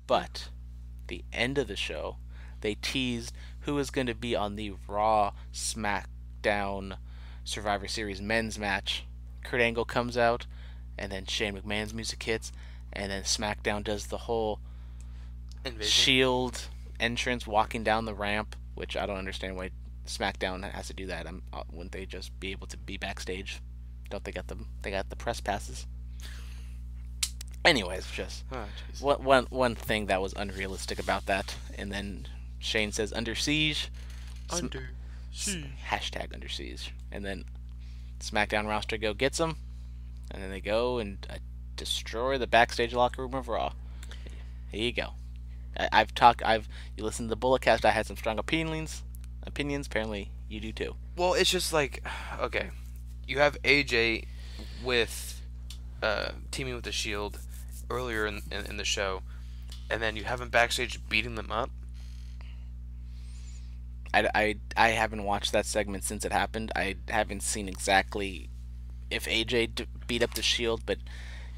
But the end of the show, they teased who is going to be on the Raw SmackDown Survivor Series men's match. Kurt Angle comes out, and then Shane McMahon's music hits, and then SmackDown does the whole Invasion. Shield entrance walking down the ramp, which I don't understand why SmackDown has to do that. Wouldn't they just be able to be backstage? Don't they got the press passes? Anyways, just Oh, jeez. one thing that was unrealistic about that, and then Shane says under siege, Under siege. hashtag under siege, and then SmackDown roster go gets them, and then they go and destroy the backstage locker room of Raw. Here you go. I've you listened to the Bulletcast. I had some strong opinions. Apparently, you do too. Well, it's just like, okay, you have AJ with teaming with the Shield earlier in the show, and then you have him backstage beating them up. I haven't watched that segment since it happened. I haven't seen exactly if AJ beat up the Shield, but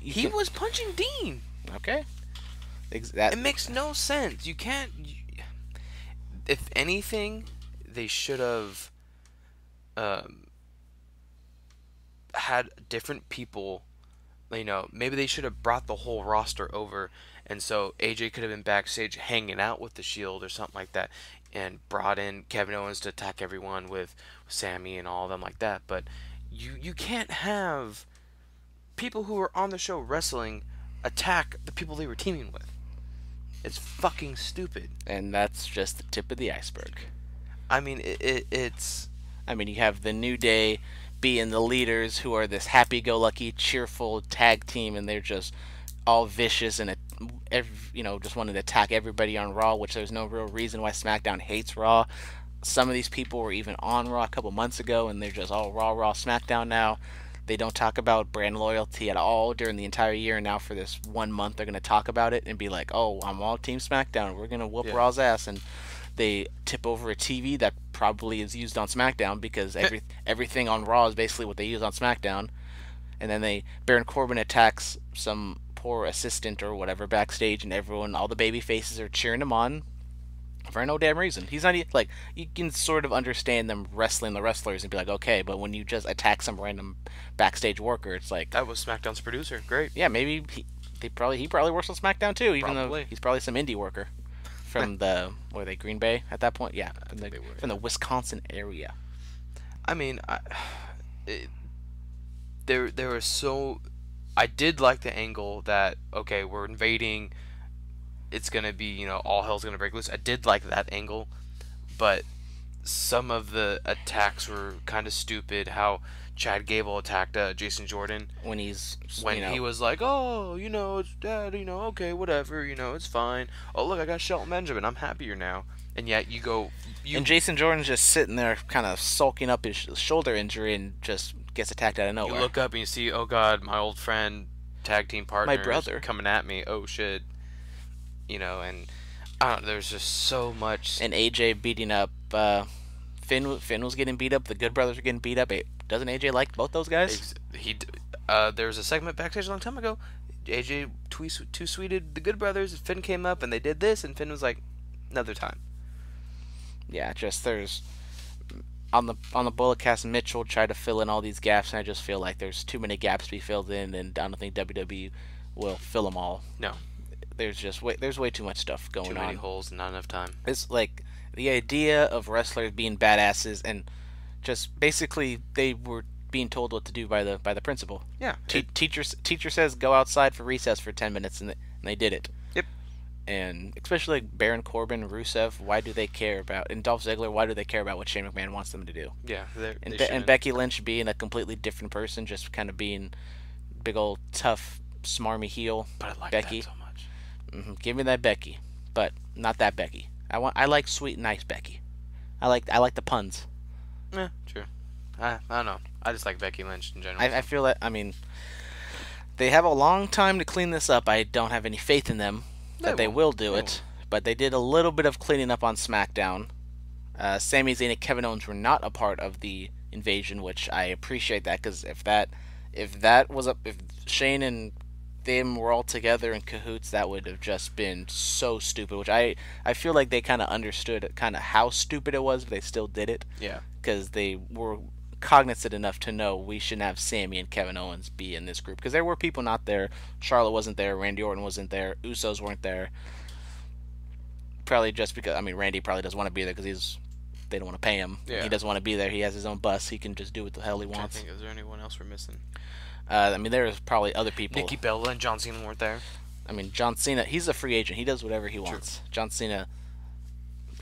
He was punching Dean. okay. That It makes no sense. You can't. If anything, they should have um, had different people. You know, maybe they should have brought the whole roster over, and so AJ could have been backstage hanging out with the Shield or something like that, and brought in Kevin Owens to attack everyone with Sammy and all of them like that. But you can't have people who are on the show wrestling attack the people they were teaming with. It's fucking stupid. and that's just the tip of the iceberg. I mean, it's I mean, you have the New Day being the leaders who are this happy-go-lucky, cheerful tag team, and they're just all vicious and just wanting to attack everybody on Raw, which there's no real reason why SmackDown hates Raw. Some of these people were even on Raw a couple months ago, and they're just all Raw, SmackDown now. They don't talk about brand loyalty at all during the entire year. And now for this 1 month, they're going to talk about it and be like, "Oh, I'm all Team SmackDown. We're going to whoop yeah. Raw's ass." And they tip over a TV that probably is used on SmackDown because everything on Raw is basically what they use on SmackDown. And then Baron Corbin attacks some poor assistant or whatever backstage, and all the baby faces are cheering him on for no damn reason. He's not like, you can sort of understand them wrestling the wrestlers and be like, okay, but when you just attack some random backstage worker, it's like, That was SmackDown's producer. Great. yeah, maybe he probably works on SmackDown too, even though Probably. he's probably some indie worker from the were they Green Bay at that point? Yeah, I think they were. from the Wisconsin area. I mean, it, there was so. I did like the angle that okay, we're invading. It's gonna be all hell's gonna break loose. I did like that angle, but some of the attacks were kind of stupid. How Chad Gable attacked Jason Jordan When he's when he was like, "Oh, it's dad, okay, whatever, it's fine. Oh, look, I got Shelton Benjamin. I'm happier now." And yet and Jason Jordan's just sitting there, kind of sulking up his shoulder injury, and just gets attacked out of you nowhere. look up and you see, oh God, my old friend, tag team partner, My brother. coming at me. Oh shit, and I don't know, there's just so much. And AJ beating up Finn. Finn was getting beat up. The Good Brothers were getting beat up. Doesn't AJ like both those guys? There was a segment backstage a long time ago. AJ two sweeted the Good Brothers. Finn came up and they did this, and Finn was like, another time. Yeah, just there's on the Bulletcast, Mitchell tried to fill in all these gaps, and I just feel like there's too many gaps to be filled in, and I don't think WWE will fill them all. No, There's way too much stuff too going many on. holes, not enough time. It's like the idea of wrestlers being badasses, and just basically they were being told what to do by the principal. Yeah. Teacher says go outside for recess for 10 minutes, and they did it. Yep. And especially like Baron Corbin, Rusev, why do they care about? And Dolph Ziggler, why do they care about what Shane McMahon wants them to do? Yeah. And Becky Lynch being a completely different person, just kind of being big old tough, smarmy heel. But I like Becky. that so much. Give me that Becky, but not that Becky. I like sweet, nice Becky. I like the puns. Yeah, true. I don't know. I just like Becky Lynch in general. I feel that, I mean, they have a long time to clean this up. I don't have any faith in them that they will do it, but they did a little bit of cleaning up on SmackDown. Sami Zayn and Kevin Owens were not a part of the invasion, which I appreciate that, because if Shane and them were all together in cahoots, that would have just been so stupid. Which I feel like they kind of understood kind of how stupid it was, but they still did it Yeah. because they were cognizant enough to know we shouldn't have Sammy and Kevin Owens be in this group because there were people not there. Charlotte wasn't there. Randy Orton wasn't there. Usos weren't there. Probably just because Randy probably doesn't want to be there because they don't want to pay him. He Yeah. doesn't want to be there. He has his own bus. He can just do what the hell he I'm trying to wants. think, is there anyone else we're missing? There's probably other people. Nikki Bella and John Cena weren't there. John Cena, he's a free agent. He does whatever he True. wants. John Cena,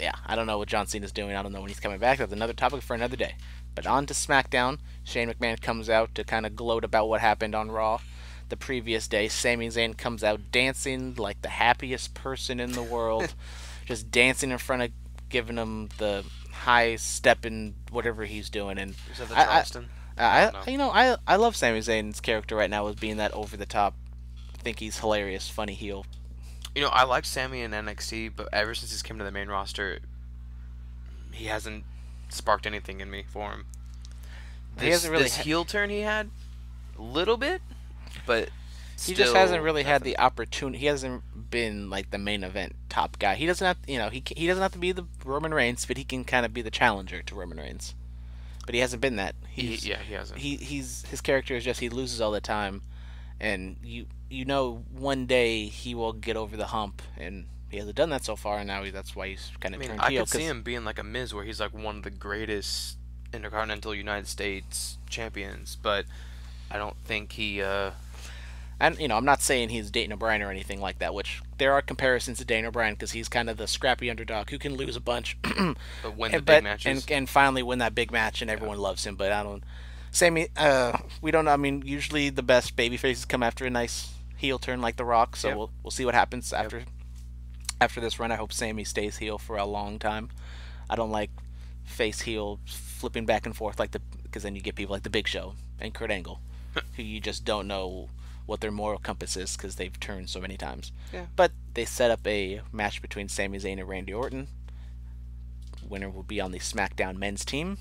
yeah, I don't know what John Cena's doing. I don't know when he's coming back. That's another topic for another day. But on to SmackDown. Shane McMahon comes out to kind of gloat about what happened on Raw the previous day. Sami Zayn comes out dancing like the happiest person in the world, just dancing in front of, giving him the high step in whatever he's doing. And Is that the I, Charleston? I love Sami Zayn's character right now as being that over the top. I think he's hilarious, funny heel. I like Sammy in NXT, but ever since he's came to the main roster, he hasn't sparked anything in me for him. He hasn't really This heel turn he had, a little bit, but he just hasn't really had nothing. the opportunity. He hasn't been like the main event top guy. He doesn't have, he doesn't have to be the Roman Reigns, but he can kind of be the challenger to Roman Reigns. But he hasn't been that. He hasn't. He's his character is just he loses all the time, and one day he will get over the hump, and he hasn't done that so far, and now that's why he's kind I of mean, turned I heel. could see him being like a Miz, where he's like one of the greatest Intercontinental United States champions, but I don't think he. And I'm not saying he's Dayton O'Brien or anything like that. Which there are comparisons to Dayton O'Brien because he's kind of the scrappy underdog who can lose a bunch, But win the but big matches. and finally win that big match, and everyone loves him. But I don't. Sammy, we don't know. Usually the best baby faces come after a nice heel turn like The Rock. So Yep. we'll see what happens after this run. I hope Sammy stays heel for a long time. I don't like face heel flipping back and forth because then you get people like the Big Show and Kurt Angle, who you just don't know what their moral compass is because they've turned so many times. Yeah. But they set up a match between Sami Zayn and Randy Orton. Winner will be on the SmackDown men's team.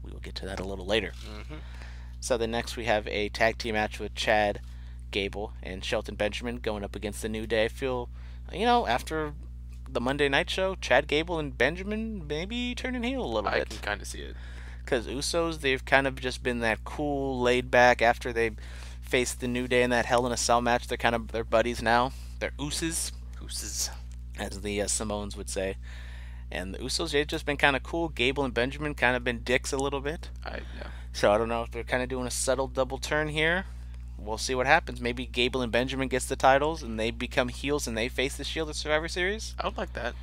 We will get to that a little later. Hmm. So the next we have a tag team match with Chad Gable and Shelton Benjamin going up against the New Day. I feel, after the Monday Night Show, Chad Gable and Benjamin maybe turning heel a little I bit. can kind of see it. Because Usos, they've kind of just been that cool, laid back after they faced the New Day in that Hell in a Cell match. They're buddies now. They're ooses, Gooses. as the Samoans would say. And the Usos, they've just been kind of cool. Gable and Benjamin kind of been dicks a little bit. Yeah. So I don't know if they're kind of doing a subtle double turn here. We'll see what happens. Maybe Gable and Benjamin gets the titles and they become heels and they face the Shield at Survivor Series. I would like that.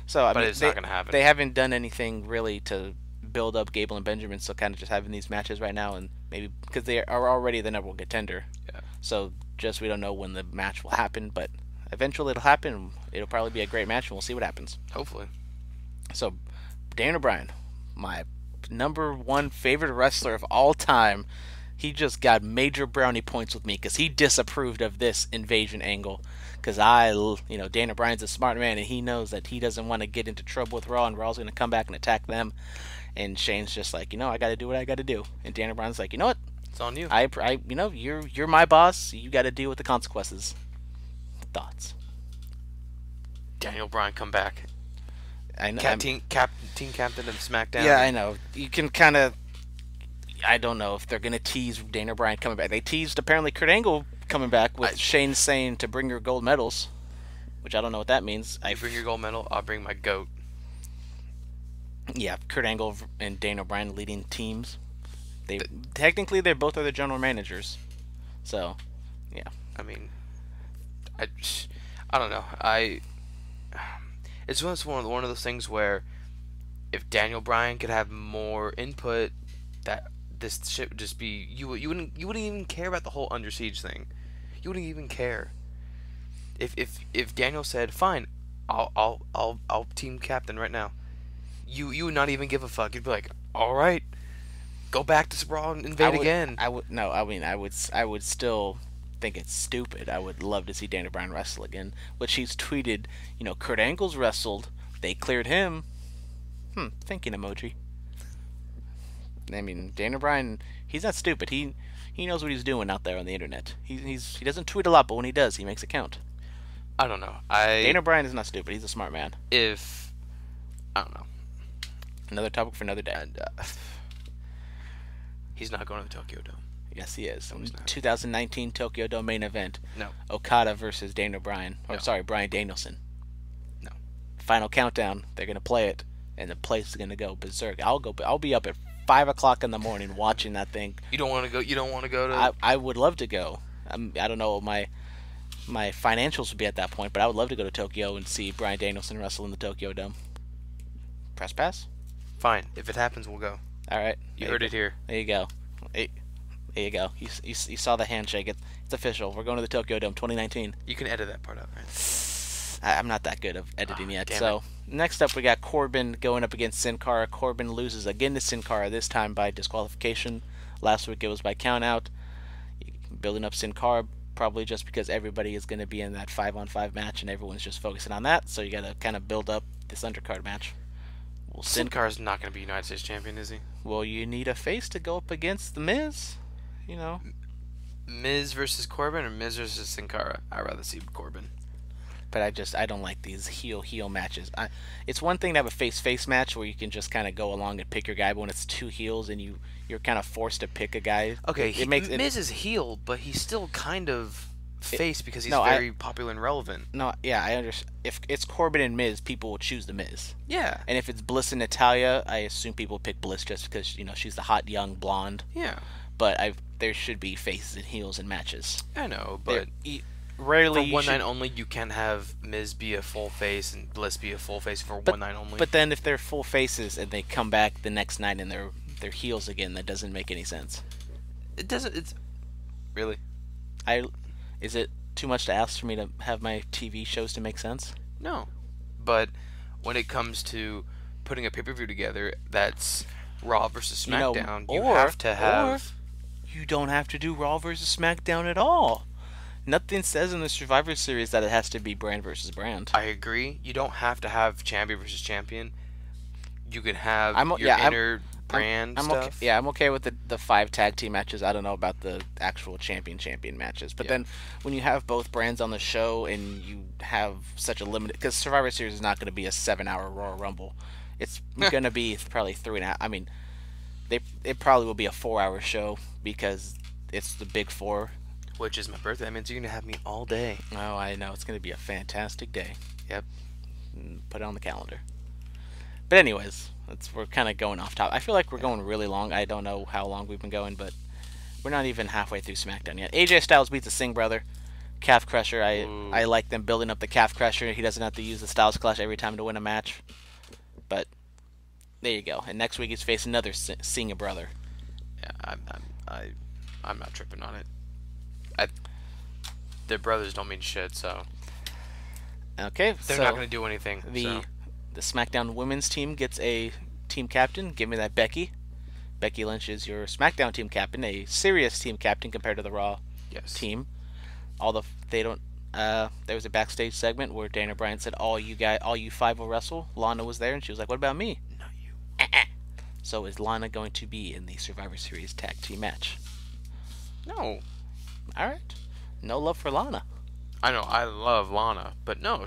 So But it's not gonna happen. They haven't done anything really to build up Gable and Benjamin, so kind of just having these matches right now, and maybe because they are already the number one contender. Yeah. So just we don't know when the match will happen, but eventually it'll happen. It'll probably be a great match, and we'll see what happens. Hopefully. So, Daniel Bryan, my number one favorite wrestler of all time, he just got major brownie points with me because he disapproved of this invasion angle. Because Daniel Bryan's a smart man and he knows that he doesn't want to get into trouble with Raw, and Raw's going to come back and attack them. And Shane's just like, I got to do what I got to do. And Daniel Bryan's like, you know what? It's on you. You're my boss. You got to deal with the consequences. Thoughts? Daniel Bryan come back. I know. Team captain of SmackDown. Yeah, I know. You can kind of. I don't know if they're gonna tease Daniel Bryan coming back. They teased apparently Kurt Angle coming back with Shane saying to bring your gold medals, which I don't know what that means. You bring your gold medal, I'll bring my goat. Yeah, Kurt Angle and Daniel Bryan leading teams. Technically they both are the general managers, so yeah. I mean, I don't know. It's just one of those things where if Daniel Bryan could have more input, that this shit would just be you wouldn't even care about the whole Under Siege thing. You wouldn't even care. If Daniel said, "Fine, I'll team captain right now," you would not even give a fuck. You'd be like, "All right, go back to Raw and invade again." I would no. I would still think it's stupid. I would love to see Daniel Bryan wrestle again. Which he's tweeted. Kurt Angle's wrestled. They cleared him. Thinking emoji. Daniel Bryan, he's not stupid. he knows what he's doing out there on the internet. He doesn't tweet a lot, but when he does, he makes it count. I don't know. Dana Bryan is not stupid. He's a smart man. If I don't know. Another topic for another day. And he's not going to the Tokyo Dome. Yes, he is. No, he's not. 2019 Tokyo Dome main event. No. Okada versus Daniel Bryan. Or No. sorry, Bryan Danielson. No. Final countdown. They're gonna play it, and the place is gonna go berserk. I'll be up at 5 o'clock in the morning watching that thing. You don't want to go. You don't want to go to. I would love to go. I don't know what my financials would be at that point, but I would love to go to Tokyo and see Bryan Danielson wrestle in the Tokyo Dome. Press pass. Fine. If it happens, we'll go. All right. You heard it here. There you go. There you go. You saw the handshake. It's official. We're going to the Tokyo Dome 2019. You can edit that part out, right? I'm not that good of editing yet. damn So next up, we got Corbin going up against Sin Cara. Corbin loses again to Sin Cara, this time by disqualification. Last week it was by countout. Building up Sin Cara, probably just because everybody is going to be in that 5-on-5 match and everyone's just focusing on that. So you got to kind of build up this undercard match. Well, Sin Cara's not going to be United States champion, is he? Well, you need a face to go up against the Miz. You know. Miz versus Corbin or Miz versus Sin Cara? I'd rather see Corbin. But I don't like these heel matches. It's one thing to have a face match where you can just kind of go along and pick your guy, but when it's two heels and you're kind of forced to pick a guy. Okay, Miz is heel, but he's still kind of face because he's very popular and relevant. No, yeah, I understand. If it's Corbin and Miz, people will choose the Miz. Yeah. And if it's Bliss and Natalia, I assume people pick Bliss just because she's the hot young blonde. Yeah. But there should be faces and heels in matches. I know, but rarely for one night only, you can have Miz be a full face and Bliss be a full face for one night only. But then if they're full faces and they come back the next night and they're heels again, that doesn't make any sense. It doesn't. It's really. Is it too much to ask for me to have my TV shows to make sense? No, but when it comes to putting a pay-per-view together, that's Raw versus SmackDown. You have to have. You don't have to do Raw versus SmackDown at all. Nothing says in the Survivor Series that it has to be brand versus brand. I agree. You don't have to have champion versus champion. You can have inner brand stuff. Okay, I'm okay with the 5 tag team matches. I don't know about the actual champion matches. But then when you have both brands on the show and you have such a limited... Because Survivor Series is not going to be a 7-hour Royal Rumble. It's going to be probably 3.5... I mean, it probably will be a 4-hour show because it's the big 4. Which is my birthday. That means you're going to have me all day. Oh, I know. It's going to be a fantastic day. Yep. Put it on the calendar. But anyways, we're kind of going off topic. I feel like we're going really long. I don't know how long we've been going, but we're not even halfway through SmackDown yet. AJ Styles beats the Singh brother. Calf Crusher. I like them building up the Calf Crusher. He doesn't have to use the Styles Clash every time to win a match. But there you go. And next week he's facing another Singh brother. Yeah, I'm not tripping on it. Their brothers don't mean shit, so okay. They're not going to do anything. The SmackDown women's team gets a team captain. Give me that Becky. Becky Lynch is your SmackDown team captain, a serious team captain compared to the Raw team. There was a backstage segment where Dana Bryan said, all you 5 will wrestle. Lana was there and she was like, what about me? Not you. So is Lana going to be in the Survivor Series tag team match? No. All right. No love for Lana. I know, I love Lana, but no,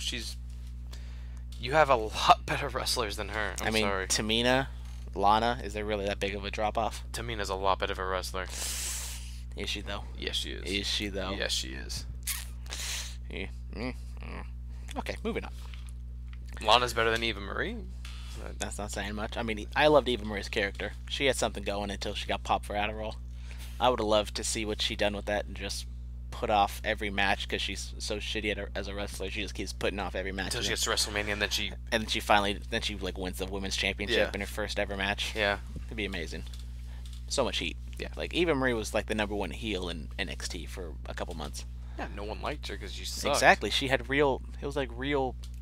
you have a lot better wrestlers than her. I'm sorry. Tamina, Lana, is there really that big of a drop-off? Tamina's a lot better of a wrestler. Is she, though? Yes, she is. Is she, though? Yes, she is. Okay, moving on. Lana's better than Eva Marie. That's not saying much. I mean, I loved Eva Marie's character. She had something going until she got popped for Adderall. I would have loved to see what she done with that and just put off every match because she's so shitty as a wrestler. She just keeps putting off every match until she gets to WrestleMania, and then she finally wins the women's championship in her first ever match. Yeah, it'd be amazing. So much heat. Yeah, like Eva Marie was like the #1 heel in NXT for a couple months. Yeah, no one liked her because she sucked. Exactly, she had real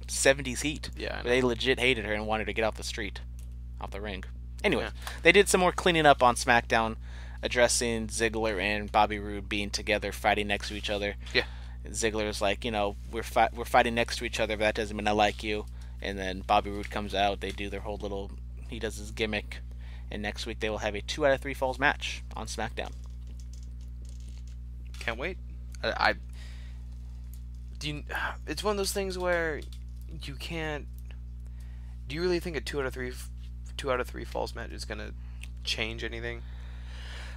70s heat. Yeah, they legit hated her and wanted her to get off the ring. Anyway, they did some more cleaning up on SmackDown, addressing Ziggler and Bobby Roode being together, fighting next to each other. Yeah. Ziggler's like, we're fighting next to each other, but that doesn't mean I like you. And then Bobby Roode comes out. They do their whole he does his gimmick. And next week they will have a 2 out of 3 falls match on SmackDown. can't wait. I do. It's one of those things where you can't. Do you really think a 2 out of 3 falls match is gonna change anything?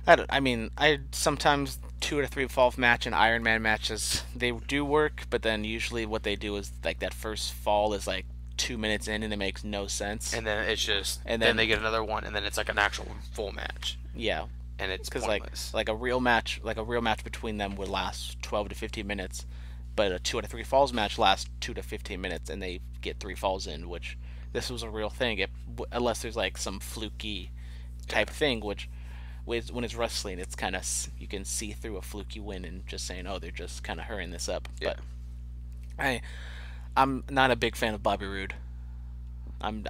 I mean, I sometimes 2 to 3 fall match and Iron Man matches they do work, but then usually what they do is like that first fall is like 2 minutes in and it makes no sense. And then it's just And then then they get another one, and then it's like an actual full match, yeah, and it's because pointless. like a real match between them would last 12 to 15 minutes, but a 2 out of 3 falls match lasts 2 to 15 minutes, and they get 3 falls in, which this was a real thing. Unless there's like some fluky type Yeah, thing, which when it's wrestling, it's kind of you can see through a fluky win and just saying, oh, they're just kind of hurrying this up. yeah. But I I'm not a big fan of Bobby Roode. I'm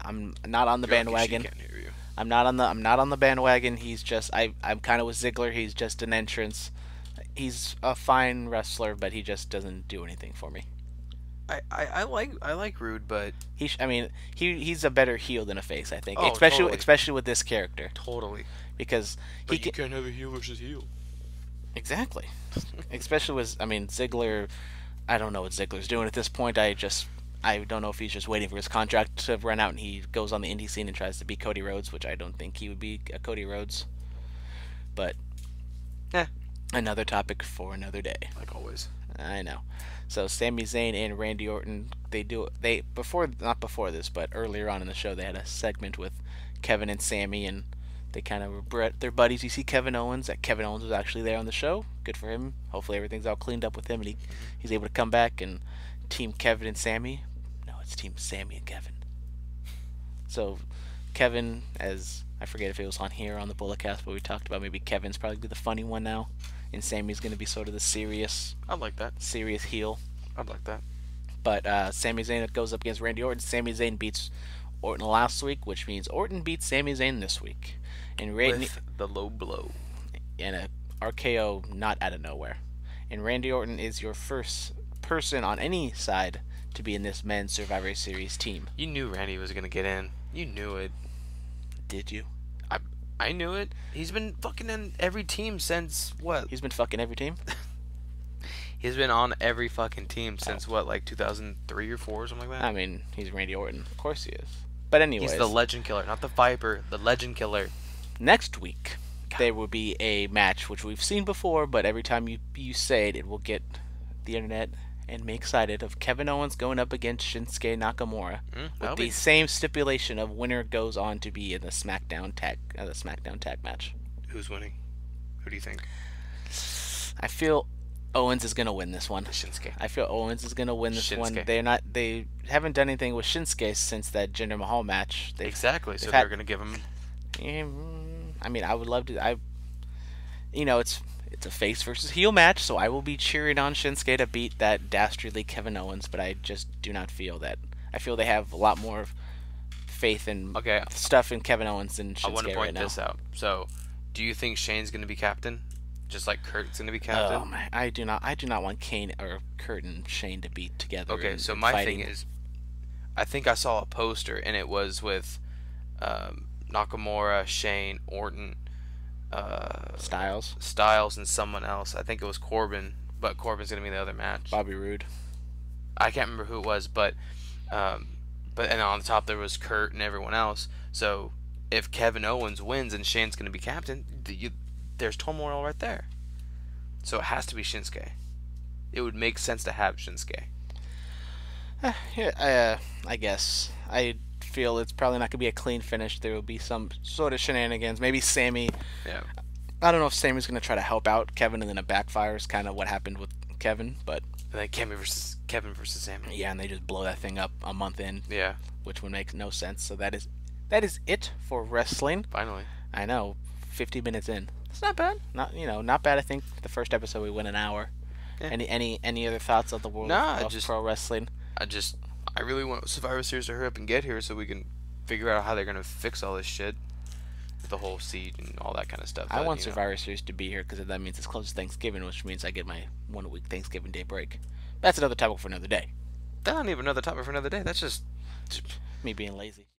not on the You're lucky she bandwagon. can't hear you. I'm not on the bandwagon. He's just I'm kind of with Ziggler. He's just an entrance. He's a fine wrestler, but he just doesn't do anything for me. I like Rude, but I mean, he's a better heel than a face, I think, oh, totally, especially with this character, totally. because he But you can can't have a heel versus heel. exactly, especially with I mean Ziggler. I don't know what Ziggler's doing at this point. I don't know if he's just waiting for his contract to run out and he goes on the indie scene and tries to be Cody Rhodes, which I don't think he would be a Cody Rhodes. But Yeah, another topic for another day. like always. I know. So Sami Zayn and Randy Orton, they before not before this, but earlier on in the show, they had a segment with Kevin and Sami, and they kind of were their buddies. You see Kevin Owens. That Kevin Owens was actually there on the show. Good for him. Hopefully everything's all cleaned up with him, and he's able to come back and team Kevin and Sami. No, it's team Sami and Kevin. So Kevin, as I forget if it was on here or on the Bulletcast, but we talked about maybe Kevin's probably the funny one now, and Sami's going to be sort of the I'd like that. serious heel. I'd like that. But Sami Zayn goes up against Randy Orton. Sami Zayn beats Orton last week, which means Orton beats Sami Zayn this week. And Randy With the low blow. and a RKO not out of nowhere. And Randy Orton is your first person on any side to be in this men's Survivor Series team. You knew Randy was gonna get in. You knew it. Did you? I I knew it. He's been fucking in every team since what? He's been fucking every team. He's been on every fucking team since what, like 2003 or 4 or something like that? I mean, he's Randy Orton. Of course he is. But anyways, He's the legend killer, not the Viper, the legend killer. next week there will be a match which we've seen before, but every time you say it, it will get the internet and me excited of Kevin Owens going up against Shinsuke Nakamura with That'll the be same stipulation of winner goes on to be in the SmackDown tag match. who's winning? Who do you think? I feel Owens is gonna win this one. Shinsuke. I feel Owens is gonna win this one. Shinsuke. They haven't done anything with Shinsuke since that Jinder Mahal match. Exactly. So they've they're had- gonna give him. I mean, I would love to. It's a face versus heel match, so I will be cheering on Shinsuke to beat that dastardly Kevin Owens. But I just do not feel that. I feel they have a lot more faith and Okay, stuff in Kevin Owens than I want Shinsuke to right point now. this out. So, do you think Shane's gonna be captain, just like Kurt's gonna be captain? Oh man, I do not want Kane or Kurt and Shane to be together. Okay, and so my fighting. thing is, I think I saw a poster and it was with Nakamura, Shane, Orton, Styles, and someone else. I think it was Corbin, but Corbin's gonna be in the other match. Bobby Roode. I can't remember who it was, but and on the top there was Kurt and everyone else. So if Kevin Owens wins and Shane's gonna be captain, there's turmoil right there. So it has to be Shinsuke. It would make sense to have Shinsuke. I guess. I feel it's probably not going to be a clean finish. There will be some sort of shenanigans. Maybe Sammy. Yeah. I don't know if Sammy's going to try to help out Kevin and then it backfires, kind of what happened with Kevin. But And then Kevin versus Sammy. yeah, and they just blow that thing up a month in, Yeah. which would make no sense. So that is it for wrestling. Finally. I know, 50 minutes in. It's not bad. Not bad. I think the first episode we went an hour. Yeah. Any other thoughts of the world of pro wrestling? I really want Survivor Series to hurry up and get here so we can figure out how they're gonna fix all this shit, with the whole seed and all that kind of stuff. I want Survivor Series to be here because that means it's close to Thanksgiving, which means I get my 1 week Thanksgiving Day break. That's another topic for another day. That's not even another topic for another day. That's just Me being lazy.